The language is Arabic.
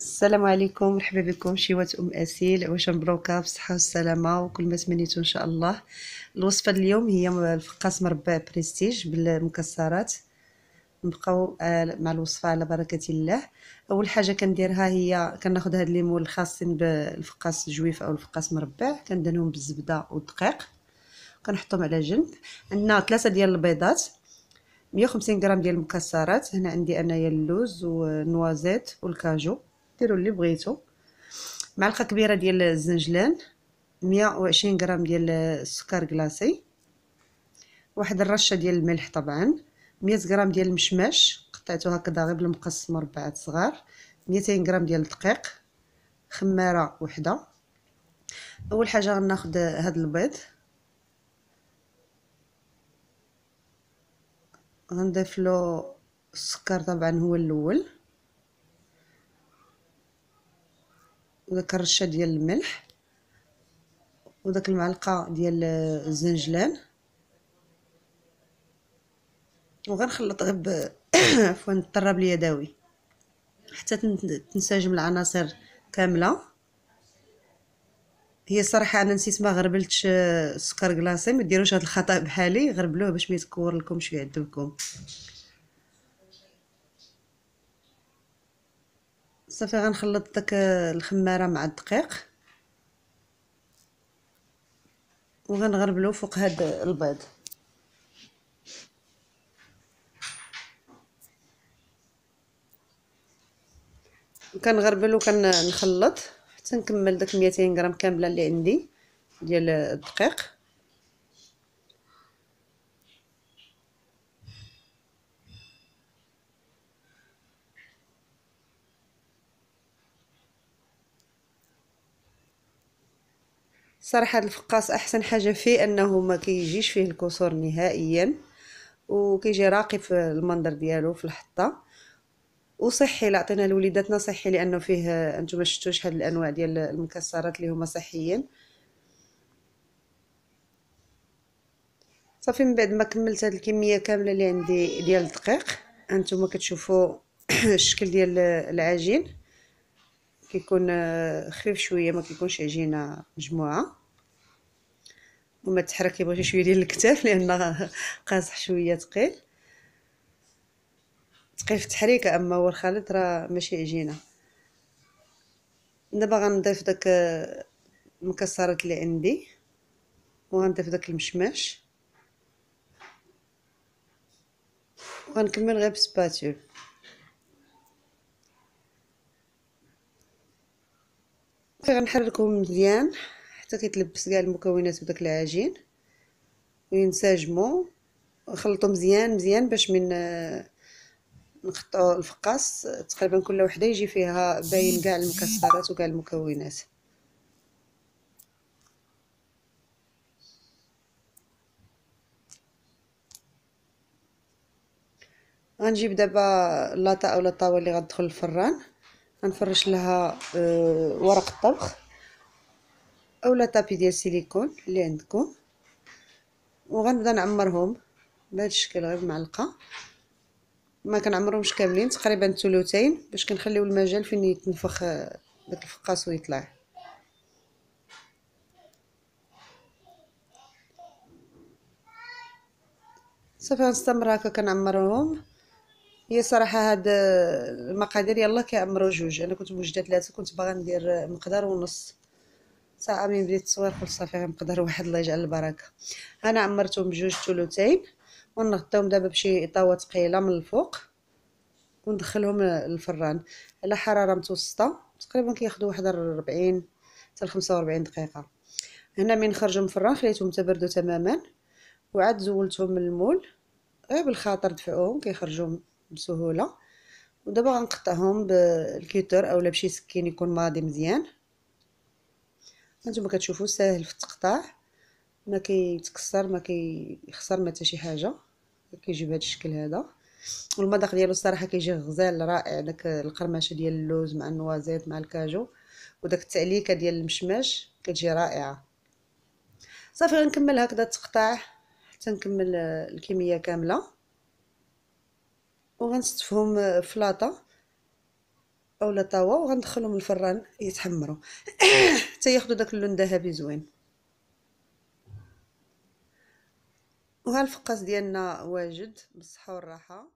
السلام عليكم، مرحبا بكم شيوات اسيل. واش مبروكه بالصحه والسلامه وكل ما تمنيتو ان شاء الله. الوصفه اليوم هي الفقاس مربع بريستيج بالمكسرات. نبقاو مع الوصفه على بركه الله. اول حاجه كنديرها هي كناخذ هاد الليمون الخاصين بالفقاس جويف او الفقاس مربع، كندهنهم بالزبده والدقيق كنحطهم على جنب. عندنا 3 ديال البيضات، 150 غرام ديال المكسرات. هنا عندي انايا اللوز والنوازيت والكاجو، ديروا اللي بغيتو. معلقه كبيره ديال الزنجلان، 120 غرام ديال السكر كلاصي، واحد الرشه ديال الملح طبعا، 100 غرام ديال المشماش قطعته هكذا غير بالمقص مربعات صغار، 200 غرام ديال الدقيق، خماره وحده. اول حاجه غناخذ هذا البيض، غنضيف له السكر طبعا هو الاول، وداك الرشه ديال الملح، وداك المعلقه ديال الزنجلان، وغنخلط غير عفوا الطراب اليدوي حتى تنسجم العناصر كامله. هي صراحه انا نسيت ما غربلتش السكر كلاصي، ما ديروش هذا الخطا بحالي، غربلوه باش ما يتكور لكم شويه عندكم. صافي غنخلط داك الخماره مع الدقيق وغنغربلو فوق هاد البيض. كنغربل وكنخلط حتى نكمل داك 200 غرام كامله اللي عندي ديال الدقيق. صراحه هذا الفقاس احسن حاجه فيه انه ما كيجيش فيه الكسور نهائيا، وكيجي راقي في المنظر ديالو في الحطه، وصحي. لا عطينا لوليداتنا صحي لانه فيه، انتم شفتوش هاد الانواع ديال المكسرات اللي هما صحيين. صافي من بعد ما كملت هاد الكميه كامله اللي عندي ديال الدقيق، انتم كتشوفوا الشكل ديال العجين كيكون خفيف شويه، ما كيكونش عجينه مجموعه. وما تحركي بغيتي شويه ديال الكتاف لان قاصح شويه ثقيل ثقيل في التحريكه، اما هو الخليط راه ماشي عجينه. دابا غنضيف داك المكسرات اللي عندي، وغنضيف داك المشماش، وغنكمل غير بسباتول. غنحركهم مزيان حتى كيتلبس كاع المكونات وداك العجين وينسجموا. نخلطو مزيان مزيان باش من نقطعو الفقاس تقريبا كل وحده يجي فيها باين كاع المكسرات وكاع المكونات. غنجيب دابا لاطا اولا الطاوه اللي غتدخل الفران، غنفرش لها ورق الطبخ اولا طابي ديال السيليكون اللي عندكم، وغنبدا نعمرهم بهذا الشكل غير بمعلقه. ما كنعمرهمش كاملين، تقريبا ثلثين باش كنخليو المجال فين يتنفخ داك الفقاس ويطلع. صافي غنستمر هكا كنعمرهم. هي صراحه هاد المقادير يلا كيعمروا جوج، انا كنت موجده 3، كنت باغا ندير مقدار ونص. ساعه من بديت التصوير قلت صافي غير مقدار واحد الله يجعل البركه. انا عمرتهم بجوج ثلثين، ونغطيهم دابا بشي طاوه ثقيله من الفوق وندخلهم للفران على حراره متوسطه، تقريبا كياخذوا واحد 40 حتى ل 45 دقيقه. هنا من خرجوا من الفران خليتهم تبردوا تماما، وعاد زولتهم من المول غير بالخاطر دفعوهم كيخرجوا بسهوله. ودابا غنقطعهم بالكيتر اولا بشي سكين يكون ماضي مزيان. هانتوما كتشوفوا ساهل في التقطاع، ما كيتكسر ما كيخسر ما حتى شي حاجه، كيجي بهذا الشكل هذا. والمذاق ديالو الصراحه كيجي غزال رائع، داك القرمشه ديال اللوز مع النوازيت مع الكاجو وداك التعليكه ديال المشماش كتجي رائعه. صافي غنكمل هكذا التقطاع حتى نكمل الكميه كامله، وغنستفهم في لاطه اولا طاوه، وغندخلهم الفران يتحمروا حتى ياخذوا داك اللون ذهبي زوين. وها الفقاس ديالنا واجد بالصحه والراحه.